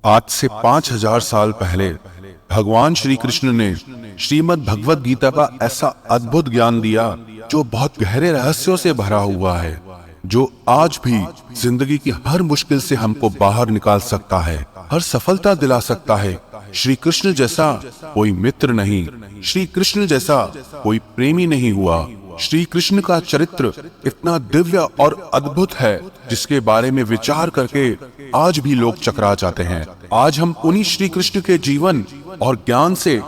आज से 5000 साल पहले भगवान श्री कृष्ण ने श्रीमद् भगवद गीता का ऐसा अद्भुत ज्ञान दिया जो बहुत गहरे रहस्यों से भरा हुआ है, जो आज भी जिंदगी की हर मुश्किल से हमको बाहर निकाल सकता है, हर सफलता दिला सकता है। श्री कृष्ण जैसा कोई मित्र नहीं, श्री कृष्ण जैसा कोई प्रेमी नहीं हुआ। श्री कृष्ण का चरित्र इतना दिव्य और अद्भुत है जिसके बारे में विचार करके आज भी लोग चकरा जाते हैं। आज हम उन्हीं श्री कृष्ण के जीवन और ज्ञान से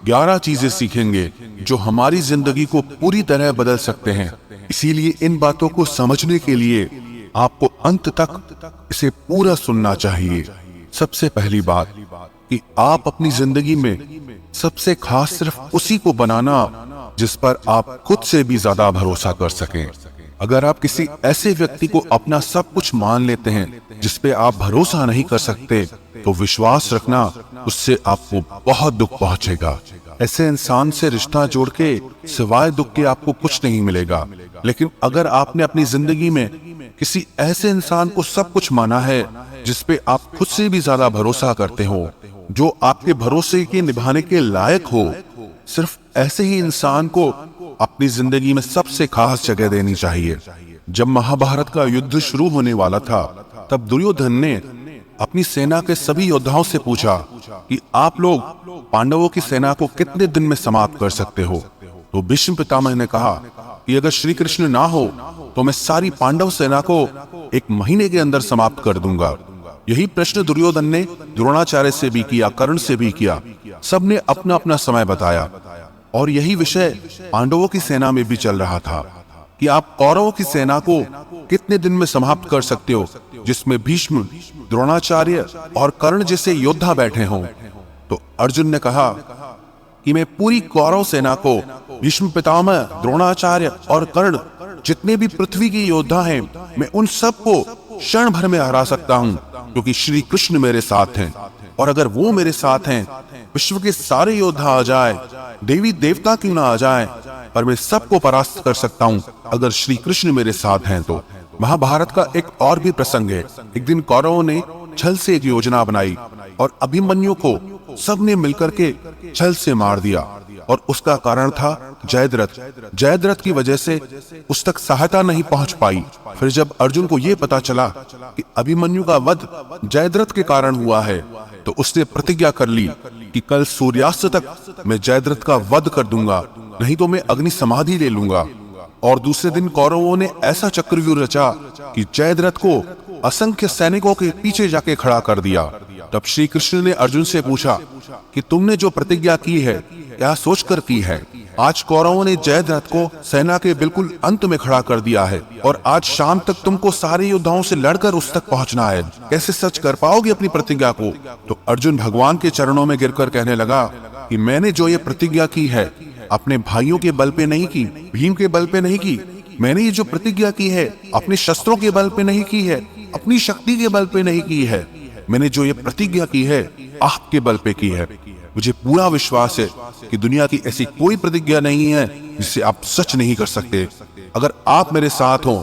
11 चीजें सीखेंगे जो हमारी जिंदगी को पूरी तरह बदल सकते हैं। इसीलिए इन बातों को समझने के लिए आपको अंत तक इसे पूरा सुनना चाहिए। सबसे पहली बात कि आप अपनी जिंदगी में सबसे खास सिर्फ उसी को बनाना जिस पर आप खुद से भी ज्यादा भरोसा कर सकें। अगर आप किसी ऐसे व्यक्ति को अपना सब कुछ मान लेते हैं जिस पे आप भरोसा नहीं कर सकते, तो विश्वास रखना उससे आपको बहुत दुख पहुंचेगा। ऐसे इंसान से रिश्ता जोड़ के सिवाय दुख के आपको कुछ नहीं मिलेगा। लेकिन अगर आपने अपनी जिंदगी में किसी ऐसे इंसान को सब कुछ माना है जिस पे आप खुद से भी ज्यादा भरोसा करते हो, जो आपके भरोसे के निभाने के लायक हो, सिर्फ ऐसे ही इंसान को अपनी जिंदगी में सबसे खास जगह देनी चाहिए। जब महाभारत का युद्ध शुरू होने वाला था, तब दुर्योधन ने अपनी सेना के सभी योद्धाओं से पूछा कि आप लोग पांडवों की सेना को कितने दिन में समाप्त कर सकते हो। तो भीष्म पितामह ने कहा कि अगर श्री कृष्ण ना हो तो मैं सारी पांडव सेना को 1 महीने के अंदर समाप्त कर दूंगा। यही प्रश्न दुर्योधन ने द्रोणाचार्य से भी किया, कर्ण से भी किया। सबने अपना अपना समय बताया और यही विषय पांडवों की सेना में भी चल रहा था कि आप कौरवों की सेना को कितने दिन में समाप्त कर सकते हो, जिसमें भीष्म, द्रोणाचार्य और कर्ण जैसे योद्धा बैठे हों। तो अर्जुन ने कहा कि मैं पूरी कौरव सेना को भीष्म पितामह, द्रोणाचार्य और कर्ण जितने भी पृथ्वी के योद्धा हैं, मैं उन सबको क्षण भर में हरा सकता हूं, क्योंकि श्री कृष्ण मेरे साथ हैं। और अगर वो मेरे साथ हैं, विश्व के सारे योद्धा आ जाए, देवी देवता क्यों ना आ जाए, पर मैं सबको परास्त कर सकता हूं अगर श्री कृष्ण मेरे साथ हैं तो। महाभारत का एक और भी प्रसंग है। एक दिन कौरवों ने छल से एक योजना बनाई और अभिमन्यु को सबने मिलकर के छल से मार दिया, और उसका कारण था जयद्रथ। जयद्रथ की वजह से उस तक सहायता नहीं पहुंच पाई। फिर जब अर्जुन को यह पता चला कि अभिमन्यु का वध जयद्रथ के कारण हुआ है, तो उसने प्रतिज्ञा कर ली कि कल सूर्यास्त तक मैं जयद्रथ का वध कर दूंगा, नहीं तो मैं अग्नि समाधि ले लूंगा। और दूसरे दिन कौरवों ने ऐसा चक्रव्यूह रचा कि जयद्रथ को असंख्य सैनिकों के पीछे जाके खड़ा कर दिया। तब श्री कृष्ण ने अर्जुन से पूछा कि तुमने जो प्रतिज्ञा की है क्या सोचकर की है? आज कौरवों ने जयद्रथ को सेना के बिल्कुल अंत में खड़ा कर दिया है, और आज शाम तक तुमको सारे योद्धाओं से लड़कर उस तक पहुंचना है। कैसे सच कर पाओगे अपनी प्रतिज्ञा को? तो अर्जुन भगवान के चरणों में गिरकर कहने लगा कि मैंने जो ये प्रतिज्ञा की है अपने भाइयों के बल पे नहीं की, भीम के बल पे नहीं की। मैंने ये जो प्रतिज्ञा की है अपने शस्त्रों के बल पे नहीं की है, अपनी शक्ति के बल पे नहीं की है। मैंने जो ये प्रतिज्ञा की है आपके बल पे की है। मुझे पूरा विश्वास है कि दुनिया की ऐसी कोई प्रतिज्ञा नहीं है जिसे आप सच नहीं कर सकते। अगर आप मेरे साथ हो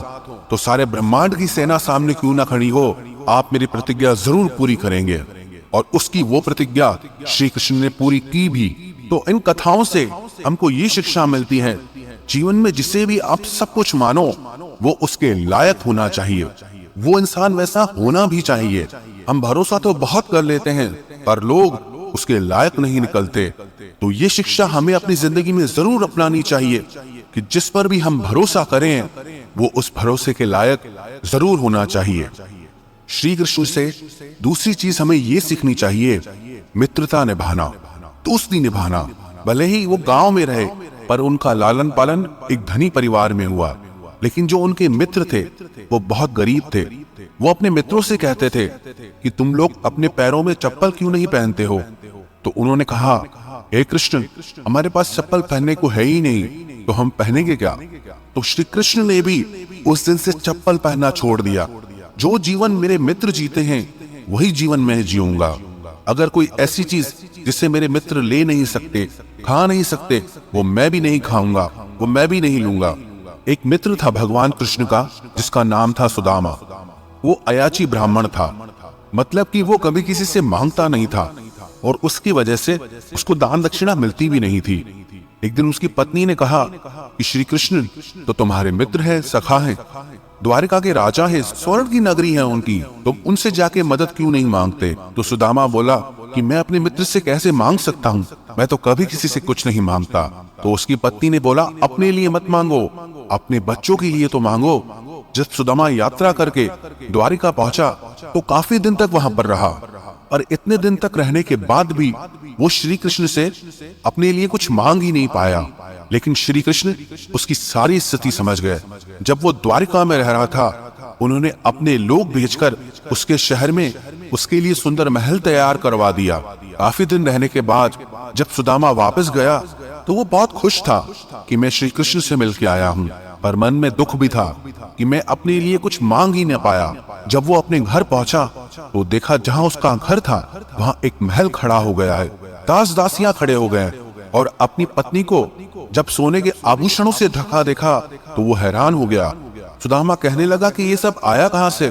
तो सारे ब्रह्मांड की सेना सामने क्यों ना खड़ी हो, आप मेरी प्रतिज्ञा जरूर पूरी करेंगे। और उसकी वो प्रतिज्ञा श्री कृष्ण ने पूरी की भी। तो इन कथाओं से हमको ये शिक्षा मिलती है, जीवन में जिसे भी आप सब कुछ मानो वो उसके लायक होना चाहिए, वो इंसान वैसा होना भी चाहिए। हम भरोसा तो बहुत कर लेते हैं पर लोग उसके लायक नहीं निकलते। तो ये शिक्षा हमें अपनी जिंदगी में जरूर अपनानी चाहिए कि जिस पर भी हम भरोसा करें वो उस भरोसे के लायक जरूर होना चाहिए। श्री कृष्ण से दूसरी चीज हमें ये सीखनी चाहिए, मित्रता निभाना, दोस्ती निभाना। भले ही वो गांव में रहे पर उनका लालन पालन एक धनी परिवार में हुआ, लेकिन जो उनके मित्र थे वो बहुत गरीब थे। वो अपने मित्रों से कहते थे कि तुम लोग अपने पैरों में चप्पल क्यों नहीं पहनते हो? तो उन्होंने कहा, हे कृष्ण, हमारे पास चप्पल पहनने को है ही नहीं, तो हम पहनेंगे क्या? तो श्री कृष्ण ने भी उस दिन से चप्पल पहनना छोड़ दिया। जो जीवन मेरे मित्र जीते हैं वही जीवन मैं जीऊंगा। अगर कोई ऐसी चीज जिसे मेरे मित्र ले नहीं सकते, खा नहीं सकते, वो मैं भी नहीं खाऊंगा, वो मैं भी नहीं लूंगा। एक मित्र था भगवान कृष्ण का जिसका नाम था सुदामा। वो अयाची ब्राह्मण था। मतलब कि वो कभी किसी से मांगता नहीं था और उसकी वजह से उसको दान दक्षिणा मिलती भी नहीं थी। एक दिन उसकी पत्नी ने कहा कि श्री कृष्ण तो तुम्हारे मित्र हैं, सखा हैं, द्वारिका के राजा है, स्वर्ण की नगरी है उनकी, तुम उनसे जाके मदद क्यों नहीं मांगते? तो सुदामा बोला कि मैं अपने मित्र से कैसे मांग सकता हूँ, मैं तो कभी किसी से कुछ नहीं मांगता। तो उसकी पत्नी ने बोला अपने लिए मत मांगो, अपने बच्चों के लिए तो मांगो। जब सुदामा यात्रा करके द्वारिका पहुंचा तो काफी दिन तक वहां पर रहा, और इतने दिन तक रहने के बाद भी वो श्री कृष्ण से अपने लिए कुछ मांग ही नहीं पाया। लेकिन श्री कृष्ण उसकी सारी स्थिति समझ गए। जब वो द्वारिका में रह रहा था, उन्होंने अपने लोग भेजकर उसके शहर में उसके लिए सुंदर महल तैयार करवा दिया। काफी दिन रहने के बाद जब सुदामा वापस गया तो वो बहुत खुश था कि मैं श्री कृष्ण से मिलकर आया हूँ, पर मन में दुख भी था कि मैं अपने लिए कुछ मांग ही न पाया। जब वो अपने घर पहुंचा तो देखा जहां उसका घर था वहां एक महल खड़ा हो गया है, दास दासियां खड़े हो गए, और अपनी पत्नी को जब सोने के आभूषणों से ढका देखा तो वो हैरान हो गया। सुदामा कहने लगा कि ये सब आया कहां से?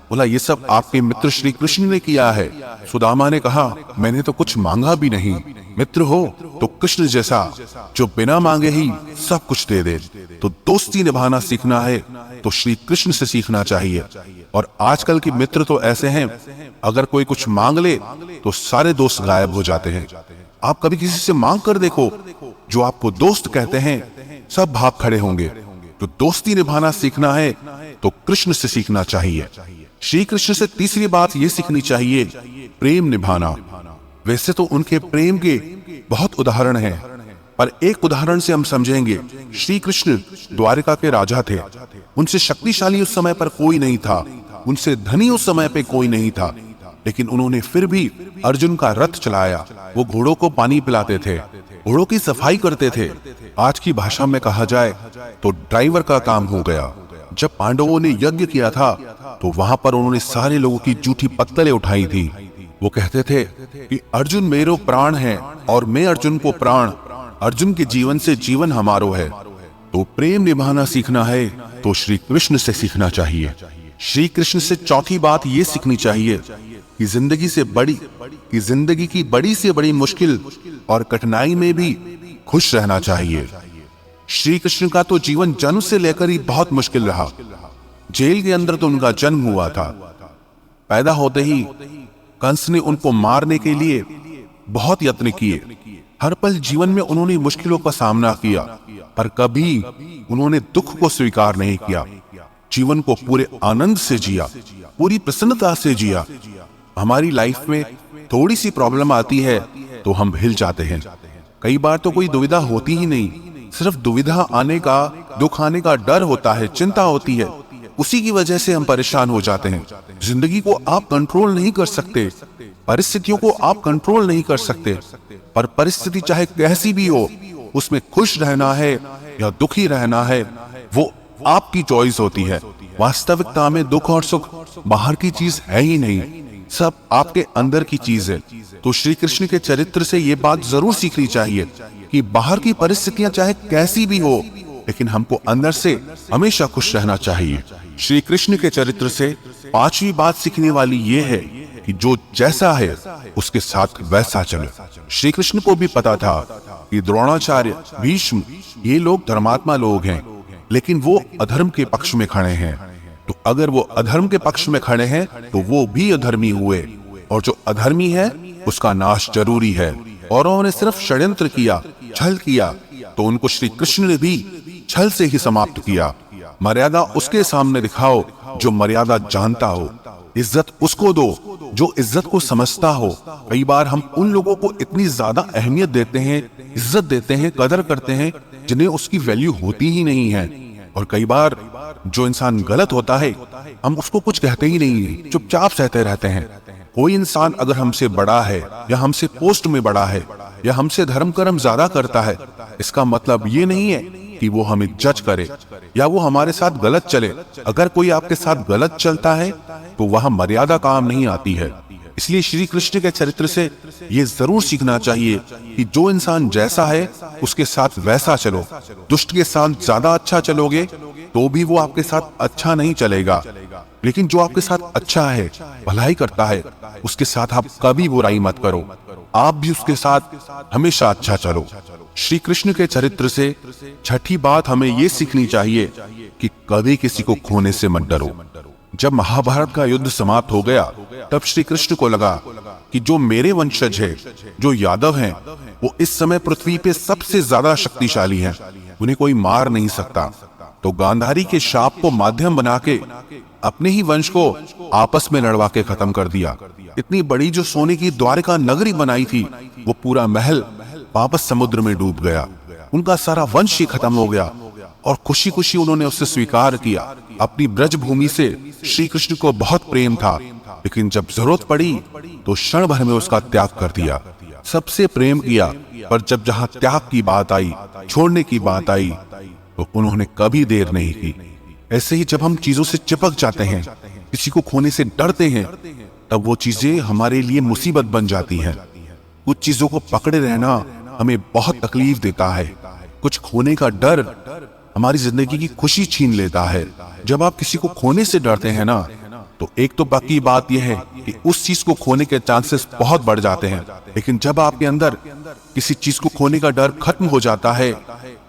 बोला ये सब आपके मित्र श्री कृष्ण ने किया है। सुदामा ने कहा मैंने तो कुछ मांगा भी नहीं, मित्र हो तो कृष्ण जैसा जो बिना मांगे ही सब कुछ दे दे। तो दोस्ती निभाना सीखना है तो श्री कृष्ण से सीखना चाहिए। और आजकल के मित्र तो ऐसे हैं, अगर कोई कुछ मांग ले तो सारे दोस्त गायब हो जाते हैं। आप कभी किसी से मांग कर देखो, जो आपको दोस्त कहते हैं सब भाग खड़े होंगे। तो दोस्ती निभाना सीखना है तो कृष्ण से सीखना चाहिए। श्री कृष्ण से तीसरी बात ये सीखनी चाहिए, प्रेम निभाना। वैसे तो उनके प्रेम के बहुत उदाहरण हैं, पर एक उदाहरण से हम समझेंगे। श्री कृष्ण द्वारिका के राजा थे, उनसे शक्तिशाली उस समय पर कोई नहीं था, उनसे धनी उस समय पे कोई नहीं था, लेकिन उन्होंने फिर भी अर्जुन का रथ चलाया। वो घोड़ों को पानी पिलाते थे, घोड़ों की सफाई करते थे। आज की भाषा में कहा जाए तो ड्राइवर का काम हो गया। जब पांडवों ने यज्ञ किया था तो वहां पर उन्होंने सारे लोगों की जूठी पत्तलें उठाई थी। वो कहते थे कि अर्जुन मेरो प्राण है और मैं अर्जुन को प्राण, अर्जुन के जीवन से जीवन हमारो है। तो प्रेम निभाना सीखना है तो श्री कृष्ण से सीखना चाहिए। श्री कृष्ण से चौथी बात ये सीखनी चाहिए कि जिंदगी की बड़ी से बड़ी मुश्किल और कठिनाई में भी खुश रहना चाहिए। श्री कृष्ण का तो जीवन जन्म से लेकर ही बहुत मुश्किल रहा। जेल के अंदर तो उनका जन्म हुआ था। पैदा होते ही कंस ने उनको मारने के लिए बहुत यत्न किए। हर पल जीवन में उन्होंने मुश्किलों का सामना किया, पर कभी उन्होंने दुख को स्वीकार नहीं किया। जीवन को पूरे आनंद से जिया, पूरी प्रसन्नता से जिया। हमारी लाइफ में थोड़ी सी प्रॉब्लम आती है तो हम हिल जाते हैं। कई बार तो कोई दुविधा होती ही नहीं, सिर्फ दुविधा आने का, दुख आने का डर होता है, चिंता होती है, उसी की वजह से हम परेशान हो जाते हैं। जिंदगी को आप कंट्रोल नहीं कर सकते, परिस्थितियों को आप कंट्रोल नहीं कर सकते, पर परिस्थिति चाहे कैसी भी हो, उसमें खुश रहना है या दुखी रहना है वो आपकी चॉइस होती है। वास्तविकता में दुख और सुख बाहर की चीज है ही नहीं, सब आपके अंदर की चीज है। तो श्री कृष्ण के चरित्र से ये बात जरूर सीखनी चाहिए कि बाहर की परिस्थितियां चाहे कैसी भी हो, लेकिन हमको अंदर से हमेशा खुश रहना चाहिए। श्री कृष्ण के चरित्र से पांचवी बात सीखने वाली ये है कि जो जैसा है उसके साथ वैसा चले। श्री कृष्ण को भी पता था कि द्रोणाचार्य, भीष्म ये लोग धर्मात्मा लोग हैं, लेकिन वो अधर्म के पक्ष में खड़े हैं। तो अगर वो अधर्म के पक्ष में खड़े हैं तो वो भी अधर्मी हुए, और जो अधर्मी है उसका नाश जरूरी है। और उन्होंने सिर्फ षड्यंत्र किया, छल किया, तो उनको श्री कृष्ण ने भी छल से ही समाप्त किया। मर्यादा उसके सामने दिखाओ जो मर्यादा जानता हो, इज्जत उसको दो जो इज्जत को समझता हो। कई बार हम उन लोगों को इतनी ज्यादा अहमियत देते हैं, इज्जत देते हैं, कदर करते हैं, जिन्हें उसकी वैल्यू होती ही नहीं है। और कई बार जो इंसान गलत होता है हम उसको कुछ कहते ही नहीं, चुपचाप सहते रहते हैं। कोई इंसान अगर हमसे बड़ा है या हमसे पोस्ट में बड़ा है या हमसे धर्म कर्म ज्यादा करता है, इसका मतलब ये नहीं है कि वो हमें जज करे या वो हमारे साथ गलत चले। अगर कोई आपके साथ गलत चलता है तो वहां मर्यादा काम नहीं आती है। इसलिए श्री कृष्ण के चरित्र से ये जरूर सीखना चाहिए कि जो इंसान जैसा है उसके साथ वैसा चलो। दुष्ट के साथ ज्यादा अच्छा चलोगे तो भी वो आपके साथ अच्छा नहीं चलेगा। लेकिन जो आपके साथ अच्छा है, भलाई करता है, उसके साथ आप कभी बुराई मत करो। आप भी उसके साथ हमेशा अच्छा चलो। श्री कृष्ण के चरित्र से छठी बात हमें ये सीखनी चाहिए कि कभी किसी को खोने से मत डरो। जब महाभारत का युद्ध समाप्त हो गया, तब श्री कृष्ण को लगा कि जो मेरे वंशज है, जो यादव हैं, वो इस समय पृथ्वी पे सबसे ज्यादा शक्तिशाली हैं, उन्हें कोई मार नहीं सकता। तो गांधारी के शाप को माध्यम बना के अपने ही वंश को आपस में लड़वा के खत्म कर दिया। इतनी बड़ी जो सोने की द्वारका नगरी बनाई थी, वो पूरा महल वापस समुद्र में डूब गया। उनका सारा वंश ही खत्म हो गया और खुशी खुशी उन्होंने उससे स्वीकार किया। अपनी ब्रज भूमि से श्री कृष्ण को बहुत प्रेम था, लेकिन जब जरूरत पड़ी तो क्षण भर में उसका त्याग कर दिया। सबसे प्रेम किया, पर जब जहां त्याग की बात आई, छोड़ने की बात आई, तो उन्होंने कभी देर नहीं की। ऐसे ही जब हम चीजों से चिपक जाते हैं, किसी को खोने से डरते हैं, तब वो चीजें हमारे लिए मुसीबत बन जाती हैं। कुछ चीजों को पकड़े रहना हमें बहुत तकलीफ देता है। कुछ खोने का डर हमारी जिंदगी की खुशी छीन लेता है। जब आप किसी को खोने से डरते हैं ना, तो एक तो पक्की बात यह है कि उस चीज को खोने के चांसेस बहुत बढ़ जाते हैं। लेकिन जब आपके अंदर किसी चीज को खोने का डर खत्म हो जाता है,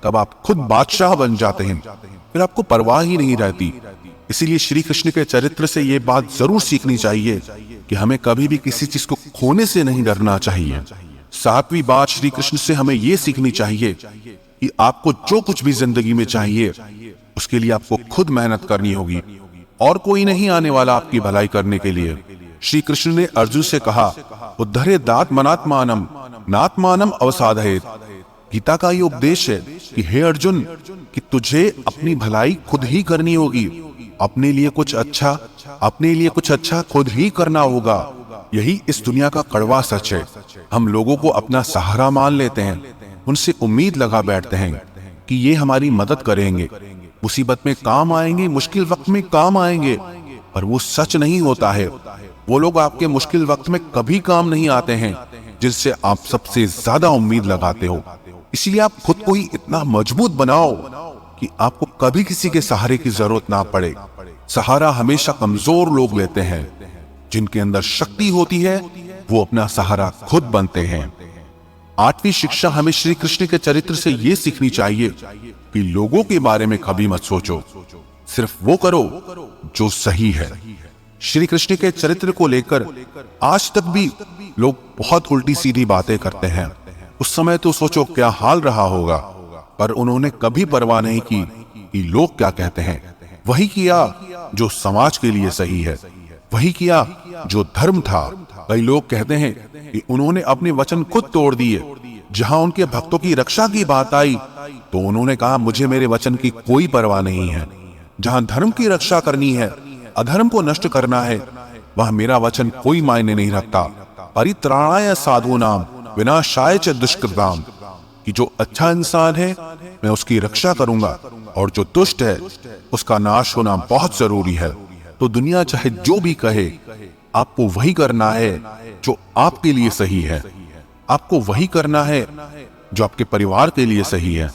तब आप खुद बादशाह बन जाते हैं, फिर आपको परवाह ही नहीं रहती। इसीलिए श्री कृष्ण के चरित्र से ये बात जरूर सीखनी चाहिए कि हमें कभी भी किसी चीज को खोने से नहीं डरना चाहिए। सातवीं बात श्री कृष्ण से हमें ये सीखनी चाहिए कि आपको जो कुछ भी जिंदगी में चाहिए, उसके लिए आपको खुद मेहनत करनी होगी और कोई नहीं आने वाला आपकी भलाई करने के लिए। श्री कृष्ण ने अर्जुन से कहा, उद्धरे दात मनात्मानम नात्मानम अवसाधयेत। गीता का ये उपदेश है कि हे अर्जुन, कि तुझे अपनी भलाई खुद ही करनी होगी। अपने लिए कुछ अच्छा खुद ही करना होगा। यही इस दुनिया का कड़वा सच है। हम लोगों को अपना सहारा मान लेते हैं, उनसे उम्मीद लगा बैठते हैं कि ये हमारी मदद करेंगे, मुसीबत में काम आएंगे, मुश्किल वक्त में काम आएंगे, पर वो सच नहीं होता है। वो लोग आपके मुश्किल वक्त में कभी काम नहीं आते हैं जिनसे आप सबसे ज्यादा उम्मीद लगाते हो। इसीलिए आप खुद को ही इतना मजबूत बनाओ कि आपको कभी किसी के सहारे की जरूरत ना पड़े। सहारा हमेशा कमजोर लोग लेते हैं। जिनके अंदर शक्ति होती है, वो अपना सहारा खुद बनते हैं। आठवीं शिक्षा हमें श्री कृष्ण के चरित्र से ये सीखनी चाहिए कि लोगों के बारे में कभी मत सोचो, सिर्फ वो करो जो सही है। श्री कृष्ण के चरित्र को लेकर आज तक भी लोग बहुत उल्टी सीधी बातें करते हैं। उस समय तो सोचो क्या हाल रहा होगा, पर उन्होंने कभी परवाह नहीं की कि लोग क्या कहते हैं। वही किया जो समाज के लिए सही है, वही किया जो धर्म था। कई लोग कहते हैं कि उन्होंने अपने वचन खुद तोड़ दिए। जहां उनके भक्तों की रक्षा की बात आई, तो उन्होंने कहा मुझे मेरे वचन की कोई परवाह नहीं है। जहां धर्म की रक्षा करनी है, अधर्म को नष्ट करना है, वह मेरा वचन कोई मायने नहीं रखता। परित्राणाय साधूनाम विनाशाय च दुष्कृताम, कि जो अच्छा इंसान है मैं उसकी रक्षा करूंगा, और जो दुष्ट है उसका नाश होना बहुत जरूरी है। तो दुनिया चाहे जो भी कहे, आपको वही करना है जो आपके लिए सही है। आपको वही करना है जो आपके परिवार के लिए सही है।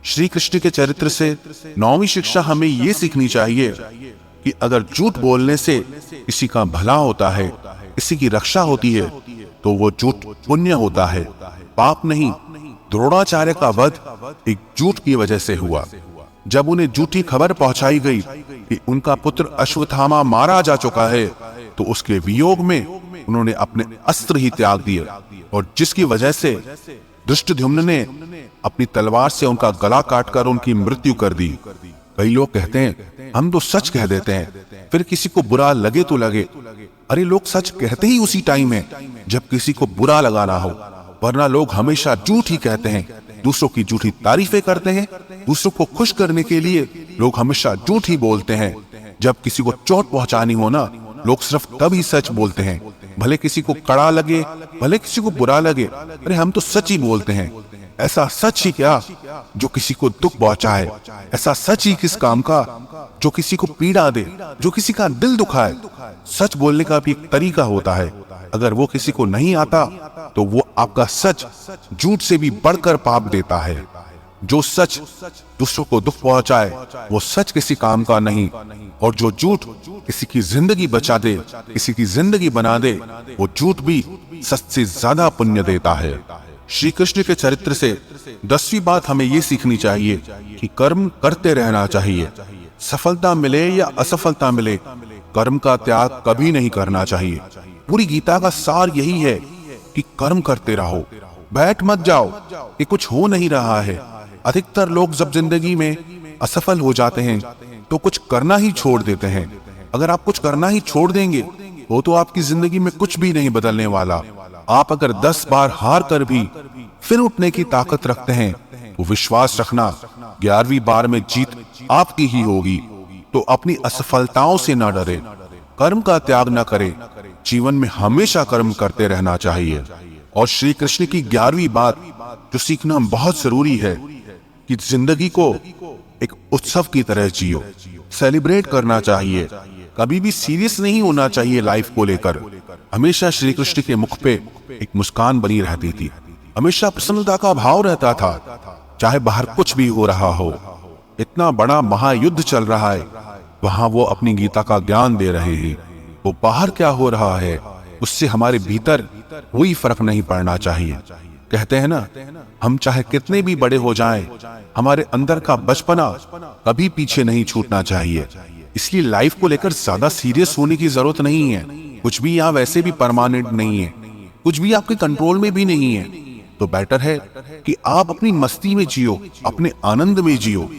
श्री कृष्ण के चरित्र से नौवीं शिक्षा हमें यह सीखनी चाहिए कि अगर झूठ बोलने से किसी का भला होता है, किसी की रक्षा होती है, तो वो झूठ पुण्य होता है, पाप नहीं। द्रोणाचार्य का वध एक झूठ की वजह से हुआ। जब उन्हें झूठी खबर पहुंचाई गई कि उनका पुत्र अश्वत्थामा मारा जा चुका है, तो उसके वियोग में उन्होंने अपने अस्त्र ही त्याग दिए, और जिसकी वजह से धृष्टद्युम्न ने अपनी तलवार से उनका गला काटकर उनकी मृत्यु कर दी। कई लोग कहते हैं हम तो सच कह देते हैं, फिर किसी को बुरा लगे तो लगे। अरे लोग सच कहते ही उसी टाइम है जब किसी को बुरा लगाना हो, वरना लोग हमेशा झूठ ही कहते हैं, दूसरों की झूठी तारीफें करते हैं। दूसरों को खुश करने के लिए लोग हमेशा झूठ ही बोलते हैं। जब किसी को चोट पहुंचानी हो ना, लोग सिर्फ तब ही सच बोलते हैं, भले किसी को कड़ा लगे, भले किसी को बुरा लगे। अरे हम तो सच ही बोलते हैं। ऐसा सच ही क्या जो किसी को दुख पहुंचाए? ऐसा सच ही किस काम का जो किसी को पीड़ा दे, जो किसी का दिल दुखाए? सच बोलने का भी एक तरीका होता है। अगर वो किसी को नहीं आता, तो वो आपका सच झूठ से भी बढ़कर पाप देता है। जो सच दूसरों को दुख पहुंचाए वो सच किसी काम का नहीं, और जो झूठ किसी की जिंदगी बचा दे, किसी की जिंदगी बना दे, वो झूठ भी सच से ज्यादा पुण्य देता है। श्री कृष्ण के चरित्र से 10वीं बात हमें ये सीखनी चाहिए कि कर्म करते रहना चाहिए। सफलता मिले या असफलता मिले, कर्म का त्याग कभी नहीं करना चाहिए। पूरी गीता का सार यही है कि कर्म करते रहो, बैठ मत जाओ कि कुछ हो नहीं रहा है। अधिकतर लोग जब जिंदगी में असफल हो जाते हैं तो कुछ करना ही छोड़ देते हैं। अगर आप कुछ करना ही छोड़ देंगे वो तो आपकी जिंदगी में कुछ भी नहीं बदलने वाला। आप अगर 10 बार हार कर भी फिर उठने की ताकत रखते हैं तो विश्वास रखना 11वीं बार में जीत आपकी ही होगी। तो अपनी असफलताओं से ना डरे, कर्म का त्याग ना करें, जीवन में हमेशा कर्म करते रहना चाहिए। और श्री कृष्ण की 11वीं बात जो सीखना बहुत जरूरी है कि जिंदगी को एक उत्सव की तरह जियो, सेलिब्रेट करना चाहिए। कभी भी सीरियस नहीं होना चाहिए लाइफ को लेकर। हमेशा श्री कृष्ण के मुख पे एक मुस्कान बनी रहती थी, हमेशा प्रसन्नता का भाव रहता था, चाहे बाहर कुछ भी हो रहा हो। इतना बड़ा महायुद्ध चल रहा है, वहां वो अपनी गीता का ज्ञान दे रहे हैं। वो बाहर क्या हो रहा है उससे हमारे भीतर कोई फर्क नहीं पड़ना चाहिए। कहते हैं ना, हम चाहे कितने भी बड़े हो जाएं, हमारे अंदर का बचपना कभी पीछे नहीं छूटना चाहिए। इसलिए लाइफ को लेकर ज्यादा सीरियस होने की जरूरत नहीं है। कुछ भी यहाँ वैसे भी परमानेंट नहीं है, कुछ भी आपके कंट्रोल में भी नहीं है। तो बेटर है कि आप अपनी मस्ती में जियो, अपने आनंद में जियो।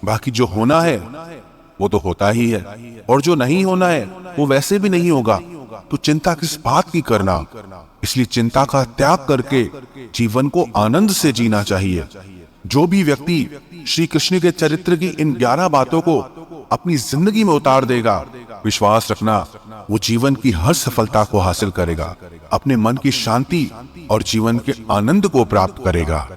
बाकी जो होना है वो तो होता ही है, और जो नहीं होना है वो वैसे भी नहीं होगा। तो चिंता किस बात की करना। इसलिए चिंता का त्याग करके जीवन को आनंद से जीना चाहिए। जो भी व्यक्ति श्री कृष्ण के चरित्र की इन 11 बातों को अपनी जिंदगी में उतार देगा, विश्वास रखना वो जीवन की हर सफलता को हासिल करेगा, अपने मन की शांति और जीवन के आनंद को प्राप्त करेगा।